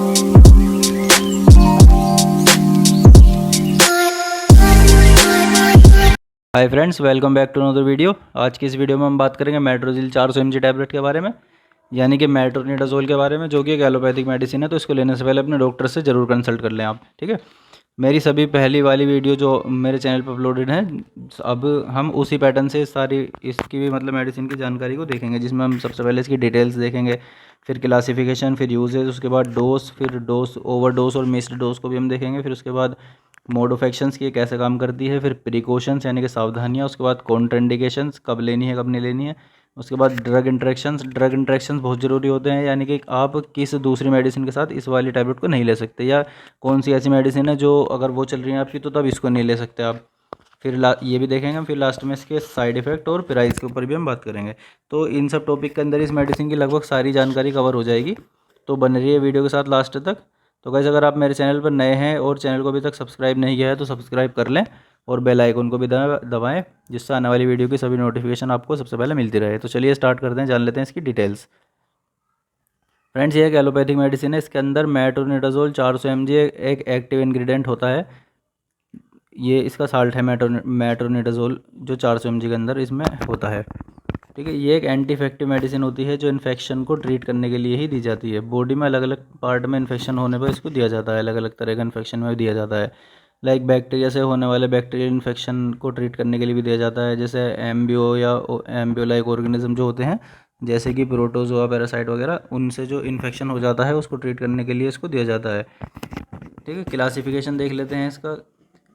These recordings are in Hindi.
Hi friends, welcome back to another video. आज की इस वीडियो में हम बात करेंगे मेट्रोजिल 400 mg टैबलेट के बारे में, यानी कि मेट्रोनिडाजोल के बारे में, जो कि एक एलोपैथिक मेडिसिन है। तो इसको लेने से पहले अपने डॉक्टर से ज़रूर कंसल्ट कर लें आप, ठीक है। मेरी सभी पहली वाली वीडियो जो मेरे चैनल पर अपलोडेड है, अब हम उसी पैटर्न से सारी इसकी भी मतलब मेडिसिन की जानकारी को देखेंगे, जिसमें हम सबसे पहले इसकी डिटेल्स देखेंगे, फिर क्लासिफिकेशन, फिर यूजेज, उसके बाद डोज, फिर डोज, ओवरडोज और मिस्ड डोज को भी हम देखेंगे। फिर उसके बाद मोड ऑफ एक्शंस की कैसे काम करती है, फिर प्रिकॉशंस यानी कि सावधानियाँ, उसके बाद कॉन्ट्राइंडिकेशंस कब लेनी है कब नहीं लेनी है, उसके बाद ड्रग इंट्रैक्शंस बहुत ज़रूरी होते हैं, यानी कि आप किस दूसरी मेडिसिन के साथ इस वाली टैबलेट को नहीं ले सकते, या कौन सी ऐसी मेडिसिन है जो अगर वो चल रही है आपकी तो तब इसको नहीं ले सकते आप। फिर ये भी देखेंगे हम। फिर लास्ट में इसके साइड इफ़ेक्ट और प्राइस के ऊपर भी हम बात करेंगे। तो इन सब टॉपिक के अंदर इस मेडिसिन की लगभग सारी जानकारी कवर हो जाएगी, तो बन रही है वीडियो के साथ लास्ट तक। तो गाइस, अगर आप मेरे चैनल पर नए हैं और चैनल को अभी तक सब्सक्राइब नहीं किया है तो सब्सक्राइब कर लें और बेल आइकन को भी दबाएं, जिससे आने वाली वीडियो की सभी नोटिफिकेशन आपको सबसे पहले मिलती रहे। तो चलिए स्टार्ट करते हैं, जान लेते हैं इसकी डिटेल्स। फ्रेंड्स, ये एक एलोपैथिक मेडिसिन है। इसके अंदर मेट्रोनिडाजोल 400 mg एक एक्टिव इंग्रेडिएंट होता है। ये इसका साल्ट है मेट्रोनिडाजोल, जो 400 mg के अंदर इसमें होता है, ठीक है। ये एक एंटी इफेक्टिव मेडिसिन होती है जो इन्फेक्शन को ट्रीट करने के लिए ही दी जाती है। बॉडी में अलग अलग पार्ट में इन्फेक्शन होने पर इसको दिया जाता है, अलग अलग तरह का इन्फेक्शन में भी दिया जाता है। लाइक बैक्टीरिया से होने वाले बैक्टीरियल इन्फेक्शन को ट्रीट करने के लिए भी दिया जाता है, जैसे एम्बियो या एम्बियो लाइक ऑर्गेनिज्म जो होते हैं, जैसे कि प्रोटोजोआ, पैरासाइट वगैरह, उनसे जो इन्फेक्शन हो जाता है उसको ट्रीट करने के लिए इसको दिया जाता है, ठीक है। क्लासिफिकेशन देख लेते हैं इसका।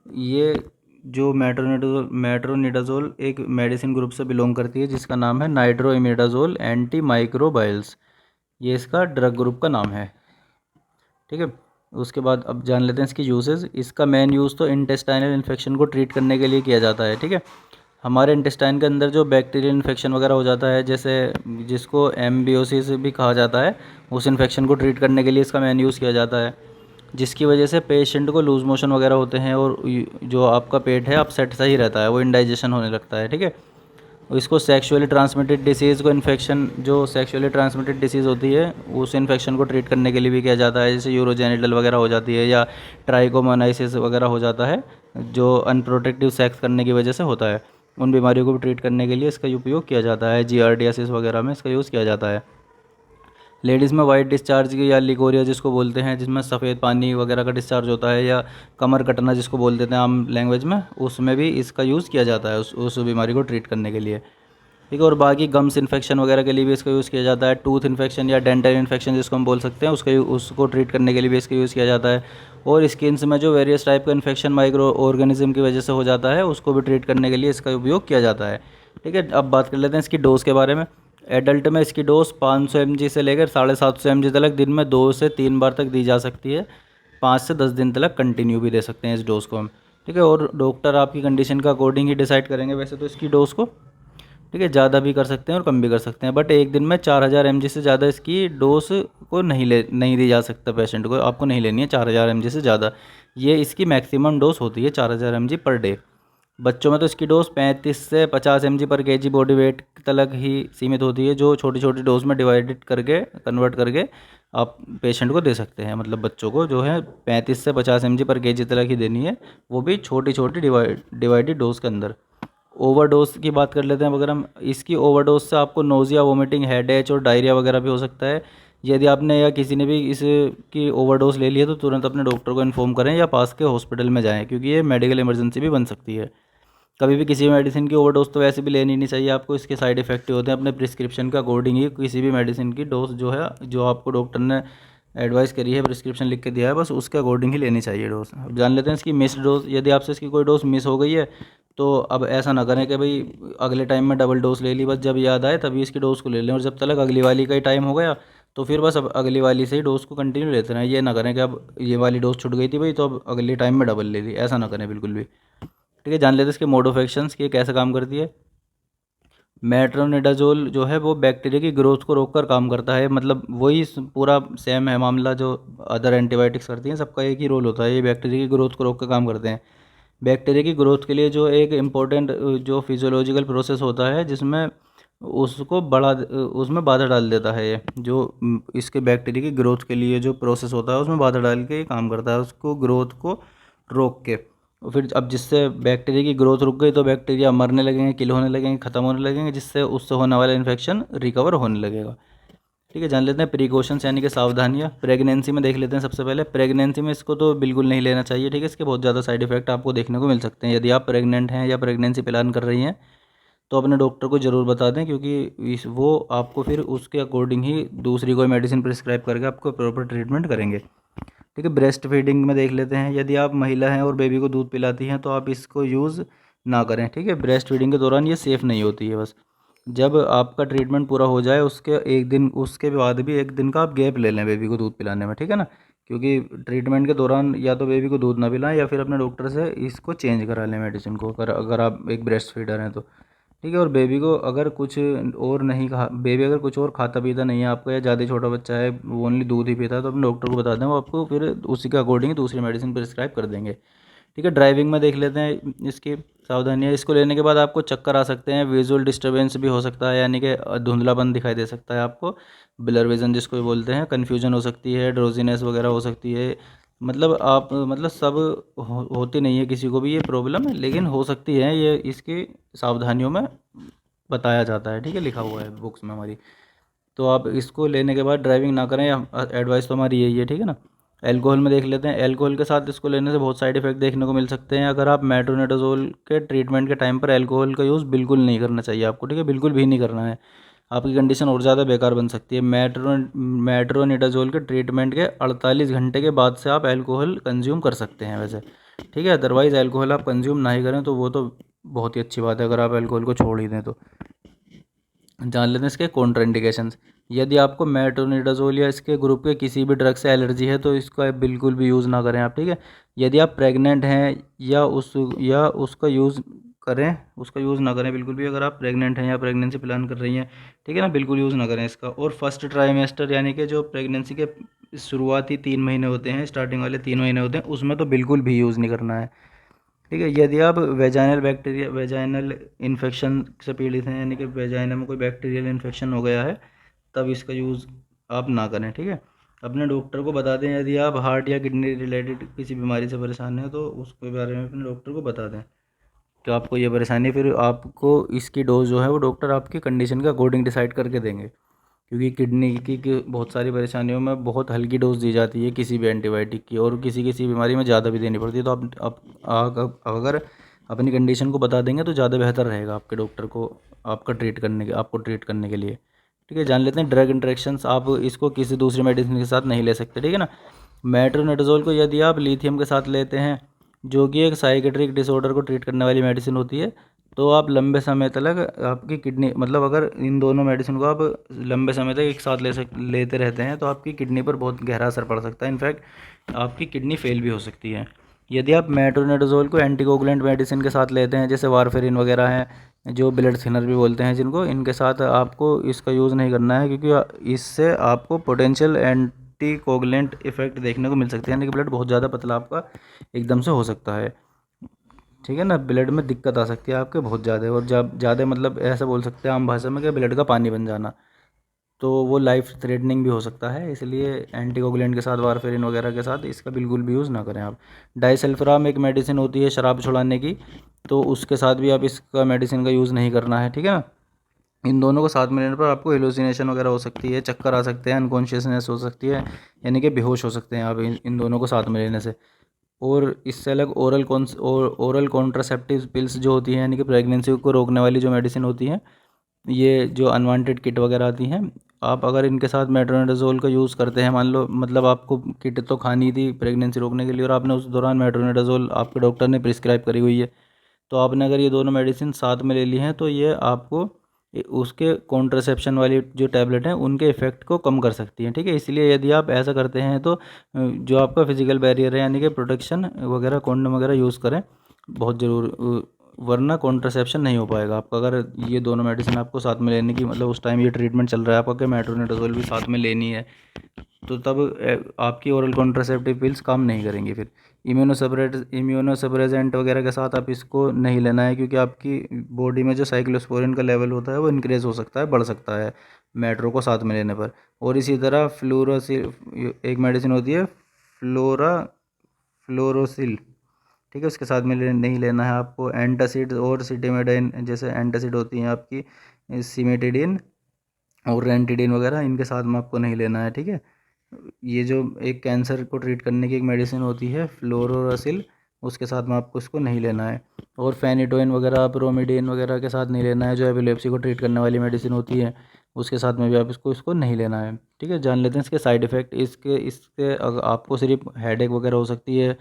ये जो मेट्रोनिडाजोल एक मेडिसिन ग्रुप से बिलोंग करती है, जिसका नाम है नाइट्रोइमिडाजोल एंटी माइक्रोबाइल्स। ये इसका ड्रग ग्रुप का नाम है, ठीक है। उसके बाद अब जान लेते हैं इसकी यूजेस। इसका मेन यूज़ तो इंटेस्टाइनल इन्फेक्शन को ट्रीट करने के लिए किया जाता है, ठीक है। हमारे इंटेस्टाइन के अंदर जो बैक्टीरियल इन्फेक्शन वगैरह हो जाता है, जैसे जिसको एम्बियोसिस भी कहा जाता है, उस इन्फेक्शन को ट्रीट करने के लिए इसका मेन यूज़ किया जाता है, जिसकी वजह से पेशेंट को लूज़ मोशन वगैरह होते हैं और जो आपका पेट है अपसेट सा ही रहता है, वो इंडाइजेशन होने लगता है, ठीक है। इसको सेक्सुअली ट्रांसमिटेड डिसीज़ को इन्फेक्शन जो सेक्सुअली ट्रांसमिटेड डिसीज़ होती है उस इन्फेक्शन को ट्रीट करने के लिए भी किया जाता है, जैसे यूरोजेनिटल वगैरह हो जाती है, या ट्राइकोमोनाइसिस वगैरह हो जाता है, जो अनप्रोटेक्टिव सेक्स करने की वजह से होता है। उन बीमारियों को भी ट्रीट करने के लिए इसका उपयोग किया जाता है। जियार्डियासिस वगैरह में इसका यूज़ किया जाता है। लेडीज़ में वाइट डिस्चार्ज की या लिकोरिया जिसको बोलते हैं, जिसमें सफ़ेद पानी वगैरह का डिस्चार्ज होता है, या कमर कटना जिसको बोल देते हैं आम लैंग्वेज में, उसमें भी इसका यूज़ किया जाता है उस बीमारी को ट्रीट करने के लिए, ठीक है। और बाकी गम्स इन्फेक्शन वगैरह के लिए भी इसका यूज़ किया जाता है। टूथ इन्फेक्शन या डेंटल इन्फेक्शन जिसको हम बोल सकते हैं, उसको ट्रीट करने के लिए भी इसका यूज़ किया जाता है। और स्किन्स में जो वेरियस टाइप का इन्फेक्शन माइक्रो ऑर्गेनिज्म की वजह से हो जाता है, उसको भी ट्रीट करने के लिए इसका उपयोग किया जाता है, ठीक है। अब बात कर लेते हैं इसकी डोज़ के बारे में। एडल्ट में इसकी डोज 500 mg से लेकर 750 mg तक दिन में 2 से 3 बार तक दी जा सकती है। 5 से 10 दिन तक कंटिन्यू भी दे सकते हैं इस डोज़ को हम, ठीक है। और डॉक्टर आपकी कंडीशन का अकॉर्डिंग ही डिसाइड करेंगे वैसे तो इसकी डोज़ को, ठीक है। ज़्यादा भी कर सकते हैं और कम भी कर सकते हैं, बट एक दिन में 4000 mg से ज़्यादा इसकी डोज को नहीं दी जा सकता पेशेंट को। आपको नहीं लेनी है 4000 mg से ज़्यादा। ये इसकी मैक्सिमम डोज होती है 4000 mg पर डे। बच्चों में तो इसकी डोज 35 से 50 mg पर केजी बॉडी वेट तक ही सीमित होती है, जो छोटी छोटी डोज में कन्वर्ट करके आप पेशेंट को दे सकते हैं। मतलब बच्चों को जो है 35 से 50 mg पर केजी तक ही देनी है, वो भी छोटी छोटी डिवाइडेड डोज के अंदर। ओवरडोज की बात कर लेते हैं। अगर हम इसकी ओवरडोज से आपको नोज़िया, वोमिटिंग, हेडेक और डायरिया वगैरह भी हो सकता है। यदि आपने या किसी ने भी इसकी ओवरडोज ले ली है तो तुरंत अपने डॉक्टर को इन्फॉर्म करें या पास के हॉस्पिटल में जाएं, क्योंकि ये मेडिकल इमरजेंसी भी बन सकती है। कभी भी किसी भी मेडिसिन की ओवरडोज तो वैसे भी लेनी नहीं चाहिए आपको, इसके साइड इफेक्टिव होते हैं। अपने प्रिस्क्रिप्शन के अकॉर्डिंग ही किसी भी मेडिसिन की डोज जो है, जो आपको डॉक्टर ने एडवाइस करी है, प्रिस्क्रिप्शन लिख के दिया है, बस उसके अकॉर्डिंग ही लेनी चाहिए डोज। अब जान लेते हैं इसकी मिस डोज। यदि आपसे इसकी कोई डोज मिस हो गई है तो अब ऐसा ना करें कि भाई अगले टाइम में डबल डोज ले ली, बस जब याद आए तभी इसकी डोज को ले लें, और जब तक अगली वाली का ही टाइम हो गया तो फिर बस अब अगली वाली से ही डोज को कंटिन्यू लेते रहें। ये ना करें कि अब ये वाली डोज छूट गई थी भाई तो अब अगले टाइम में डबल ले ली, ऐसा ना करें बिल्कुल भी, ठीक है। जान लेते हैं इसके मोड ऑफ एक्शंस की कैसे काम करती है। मेट्रोनिडाजोल जो है वो बैक्टीरिया की ग्रोथ को रोककर काम करता है। मतलब वही पूरा सेम है मामला जो अदर एंटीबायोटिक्स करती हैं, सबका एक ही रोल होता है। ये बैक्टीरिया की ग्रोथ को रोक कर काम करते हैं। बैक्टीरिया की ग्रोथ के लिए जो एक इम्पोर्टेंट जो फिजियोलॉजिकल प्रोसेस होता है, जिसमें उसको उसमें बाधा डाल देता है। ये जो इसके बैक्टीरिया की ग्रोथ के लिए जो प्रोसेस होता है उसमें बाधा डाल के ये काम करता है, उसको ग्रोथ को रोक के। और फिर अब जिससे बैक्टीरिया की ग्रोथ रुक गई तो बैक्टीरिया मरने लगेंगे, किल होने लगेंगे, ख़त्म होने लगेंगे, जिससे उससे होने वाला इन्फेक्शन रिकवर होने लगेगा। ठीक है, जान लेते हैं प्रिकॉशंस यानी कि सावधानियाँ। प्रेगनेंसी में देख लेते हैं। सबसे पहले प्रेगनेंसी में इसको तो बिल्कुल नहीं लेना चाहिए। ठीक है, इसके बहुत ज़्यादा साइड इफेक्ट आपको देखने को मिल सकते हैं। यदि आप प्रेग्नेंट हैं या प्रेगनेंसी प्लान कर रही हैं तो अपने डॉक्टर को ज़रूर बता दें, क्योंकि इस वो आपको फिर उसके अकॉर्डिंग ही दूसरी कोई मेडिसिन प्रिस्क्राइब करके आपको प्रॉपर ट्रीटमेंट करेंगे। ठीक है, ब्रेस्ट फीडिंग में देख लेते हैं। यदि आप महिला हैं और बेबी को दूध पिलाती हैं तो आप इसको यूज़ ना करें। ठीक है, ब्रेस्ट फीडिंग के दौरान ये सेफ़ नहीं होती है। बस जब आपका ट्रीटमेंट पूरा हो जाए उसके एक दिन, उसके बाद भी एक दिन का आप गैप ले लें बेबी को दूध पिलाने में। ठीक है ना, क्योंकि ट्रीटमेंट के दौरान या तो बेबी को दूध ना पिलाएं या फिर अपने डॉक्टर से इसको चेंज करा लें मेडिसिन को, अगर आप एक ब्रेस्ट फीडर हैं तो। ठीक है, और बेबी को अगर कुछ और नहीं खा बेबी अगर कुछ और खाता पीता नहीं है आपको, या ज़्यादा छोटा बच्चा है वो ओनली दूध ही पीता है, तो अपने डॉक्टर को बता दें, वो आपको फिर उसी के अकॉर्डिंग दूसरी मेडिसिन प्रिस्क्राइब कर देंगे। ठीक है, ड्राइविंग में देख लेते हैं इसकी सावधानियाँ। इसको लेने के बाद आपको चक्कर आ सकते हैं, विजुअल डिस्टर्बेंस भी हो सकता है, यानी कि धुंधलापन दिखाई दे सकता है आपको, ब्लर विजन जिसको भी बोलते हैं, कन्फ्यूजन हो सकती है, ड्रोजीनेस वगैरह हो सकती है। मतलब आप मतलब सब होती नहीं है किसी को भी ये प्रॉब्लम, लेकिन हो सकती है। ये इसकी सावधानियों में बताया जाता है। ठीक है, लिखा हुआ है बुक्स में हमारी। तो आप इसको लेने के बाद ड्राइविंग ना करें, एडवाइस तो हमारी यही है। ठीक है ना, एल्कोहल में देख लेते हैं। एल्कोहल के साथ इसको लेने से बहुत साइड इफेक्ट देखने को मिल सकते हैं। अगर आप मेट्रोनिडाज़ोल के ट्रीटमेंट के टाइम पर अल्कोहल का यूज़ बिल्कुल नहीं करना चाहिए आपको। ठीक है, बिल्कुल भी नहीं करना है, आपकी कंडीशन और ज़्यादा बेकार बन सकती है। मेट्रोनिडाज़ोल के ट्रीटमेंट के 48 घंटे के बाद से आप अल्कोहल कंज्यूम कर सकते हैं वैसे। ठीक है, अदरवाइज़ अल्कोहल आप कंज्यूम ना ही करें तो वो तो बहुत ही अच्छी बात है, अगर आप अल्कोहल को छोड़ ही दें तो। जान लेते हैं इसके कॉन्ट्राइंडिकेशंस। यदि आपको मेट्रोनिडाज़ोल या इसके ग्रुप के किसी भी ड्रग से एलर्जी है तो इसका बिल्कुल भी यूज़ ना करें आप। ठीक है, यदि आप प्रेग्नेंट हैं या उसका यूज़ करें, उसका यूज़ ना करें बिल्कुल भी, अगर आप प्रेग्नेंट हैं या प्रेगनेंसी प्लान कर रही हैं। ठीक है ना, बिल्कुल यूज़ ना करें इसका। और फर्स्ट ट्राइमेस्टर यानी कि जो प्रेगनेंसी के शुरुआती 3 महीने होते हैं, स्टार्टिंग वाले 3 महीने होते हैं, उसमें तो बिल्कुल भी यूज़ नहीं करना है। ठीक है, यदि आप वेजाइनल इन्फेक्शन से पीड़ित हैं, यानी कि वेजाइना में कोई बैक्टीरियल इन्फेक्शन हो गया है, तब इसका यूज़ आप ना करें। ठीक है, अपने डॉक्टर को बता दें। यदि आप हार्ट या किडनी रिलेटेड किसी बीमारी से परेशान हैं तो उसके बारे में अपने डॉक्टर को बता दें कि आपको ये परेशानी है। फिर आपको इसकी डोज जो है वो डॉक्टर आपकी कंडीशन के अकॉर्डिंग डिसाइड करके देंगे, क्योंकि किडनी की बहुत सारी परेशानियों में बहुत हल्की डोज दी जाती है किसी भी एंटीबायोटिक की, और किसी किसी बीमारी में ज़्यादा भी देनी पड़ती है। तो आप अगर अपनी कंडीशन को बता देंगे तो ज़्यादा बेहतर रहेगा आपके डॉक्टर को आपको ट्रीट करने के लिए। ठीक है, जान लेते हैं ड्रग इंटरेक्शंस। आप इसको किसी दूसरी मेडिसिन के साथ नहीं ले सकते। ठीक है ना, मेट्रोनिडाज़ोल को यदि आप लिथियम के साथ लेते हैं, जो कि एक साइकेट्रिक डिसऑर्डर को ट्रीट करने वाली मेडिसिन होती है, तो आप लंबे समय तक आपकी किडनी, मतलब अगर इन दोनों मेडिसिन को आप लंबे समय तक एक साथ लेते रहते हैं तो आपकी किडनी पर बहुत गहरा असर पड़ सकता है। इनफैक्ट आपकी किडनी फेल भी हो सकती है। यदि आप मेट्रोनिडाज़ोल को एंटीकोगुलेंट मेडिसिन के साथ लेते हैं, जैसे वारफेरिन वगैरह हैं, जो ब्लड थिनर भी बोलते हैं जिनको, इनके साथ आपको इसका यूज़ नहीं करना है, क्योंकि इससे आपको पोटेंशियल एंटीकोगुलेंट इफेक्ट देखने को मिल सकते हैं, यानी कि ब्लड बहुत ज़्यादा पतला आपका एकदम से हो सकता है। ठीक है ना, ब्लड में दिक्कत आ सकती है आपके बहुत ज़्यादा, और जब ज़्यादा मतलब ऐसा बोल सकते हैं आम भाषा में कि ब्लड का पानी बन जाना, तो वो लाइफ थ्रेटनिंग भी हो सकता है। इसलिए एंटीकोगुलेंट के साथ, वारफेरिन वगैरह के साथ इसका बिल्कुल भी यूज़ ना करें आप। डाइसल्फाम एक मेडिसिन होती है शराब छुड़ाने की, तो उसके साथ भी आप इसका मेडिसिन का यूज़ नहीं करना है। ठीक है ना, इन दोनों को साथ में लेने पर आपको हेलुसिनेशन वगैरह हो सकती है, चक्कर आ सकते हैं, अनकॉन्शियसनेस हो सकती है, यानी कि बेहोश हो सकते हैं आप इन दोनों को साथ में लेने से। और इससे अलग ओरल कॉन्ट्रासेप्टिव पिल्स जो होती हैं, यानी कि प्रेगनेंसी को रोकने वाली जो मेडिसिन होती हैं, ये जो अनवांटेड किट वगैरह आती हैं, आप अगर इनके साथ मेट्रोनिडाज़ोल का यूज़ करते हैं, मान लो मतलब आपको किट तो खानी थी प्रेगनेंसी रोकने के लिए और आपने उस दौरान मेट्रोनिडाज़ोल आपके डॉक्टर ने प्रिस्क्राइब करी हुई है, तो आपने अगर ये दोनों मेडिसिन साथ में ले ली हैं तो ये आपको उसके कॉन्ट्रासेप्शन वाली जो टैबलेट हैं उनके इफ़ेक्ट को कम कर सकती हैं। ठीक है, इसलिए यदि आप ऐसा करते हैं तो जो आपका फिजिकल बैरियर है, यानी कि प्रोटेक्शन वगैरह, कॉन्डम वगैरह यूज़ करें, बहुत ज़रूर वरना कॉन्ट्रासेप्शन नहीं हो पाएगा आपका। अगर ये दोनों मेडिसिन आपको साथ में लेने की मतलब उस टाइम ये ट्रीटमेंट चल रहा है आपका कि मेट्रोनिडाज़ोल भी साथ में लेनी है, तो तब आपकी ओरल कॉन्ट्रासेप्टिव पिल्स काम नहीं करेंगी। फिर इम्यूनोसप्रेजेंट वगैरह के साथ आप इसको नहीं लेना है, क्योंकि आपकी बॉडी में जो साइक्लोस्पोरिन का लेवल होता है वो इंक्रीज़ हो सकता है, बढ़ सकता है मेट्रो को साथ में लेने पर। और इसी तरह फ्लोरोसिल एक मेडिसिन होती है, फ्लोरोसिल, ठीक है, उसके साथ में नहीं लेना है आपको। एंटासिड और सिटिमिडाइन जैसे एंटासिड होती हैं आपकी, सिमेटिडिन और रेंटिडिन वगैरह, इनके साथ में आपको नहीं लेना है, ठीक है। ये जो एक कैंसर को ट्रीट करने की एक मेडिसिन होती है फ्लोरोसिल, उसके साथ में आपको इसको नहीं लेना है। और फेनिटोइन वगैरह प्रोमिडिन वगैरह के साथ नहीं लेना है, जो एपिलेप्सी को ट्रीट करने वाली मेडिसिन होती है उसके साथ में भी आप इसको नहीं लेना है, ठीक है। जान लेते हैं इसके साइड इफ़ेक्ट। इसके इसके अगर आपको सिर्फ हेडेक वगैरह हो सकती है,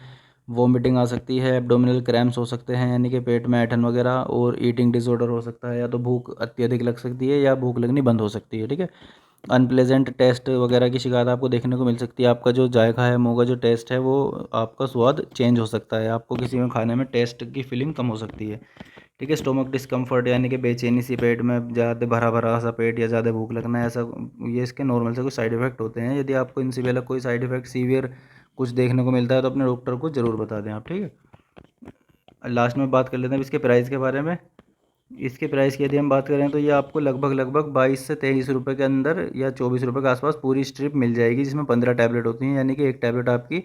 वॉमिटिंग आ सकती है, एब्डोमिनल क्रैम्प्स हो सकते हैं यानी कि पेट में ऐंठन वगैरह, और ईटिंग डिसऑर्डर हो सकता है, या तो भूख अत्यधिक लग सकती है या भूख लगनी बंद हो सकती है, ठीक है। अनप्लेजेंट टेस्ट वगैरह की शिकायत आपको देखने को मिल सकती है। आपका जो जायका है, मुंह का जो टेस्ट है, वो आपका स्वाद चेंज हो सकता है, आपको किसी में खाने में टेस्ट की फीलिंग कम हो सकती है, ठीक है। स्टोमक डिस्कम्फर्ट यानी कि बेचैनी सी, पेट में ज़्यादा भरा भरा सा पेट या ज़्यादा भूख लगना, ऐसा ये इसके नॉर्मल से कुछ साइड इफ़ेक्ट होते हैं। यदि आपको इनसे पहले कोई साइड इफ़ेक्ट सीवियर कुछ देखने को मिलता है तो अपने डॉक्टर को ज़रूर बता दें आप, ठीक है। लास्ट में बात कर लेते हैं इसके प्राइस के बारे में। इसके प्राइस की यदि हम बात करें तो ये आपको लगभग 22 से 23 रुपये के अंदर या 24 रुपये के आसपास पूरी स्ट्रिप मिल जाएगी, जिसमें 15 टैबलेट होती हैं, यानी कि एक टैबलेट आपकी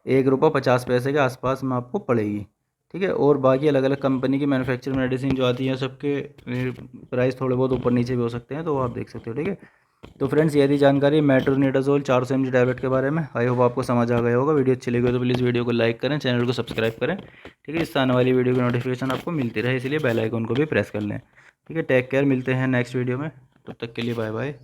1 रुपये 50 पैसे के आसपास में आपको पड़ेगी, ठीक है। और बाकी अलग अलग कंपनी की मैन्युफैक्चर मेडिसिन जो आती हैं सबके प्राइस थोड़े बहुत ऊपर नीचे भी हो सकते हैं, तो वो आप देख सकते हो, ठीक है। तो फ्रेंड्स, ये थी जानकारी मेट्रोनिडाज़ोल 400 mg टैबलेट के बारे में। आई होप आपको समझ आ गया होगा। वीडियो अच्छी लगी हो तो प्लीज़ वीडियो को लाइक करें, चैनल को सब्सक्राइब करें, ठीक है। इससे आने वाली वीडियो की नोटिफिकेशन आपको मिलती रहे, इसलिए बेल आइकन को भी प्रेस कर लें, ठीक है। टेक केयर, मिलते हैं नेक्स्ट वीडियो में, तब तक के लिए बाय बाय।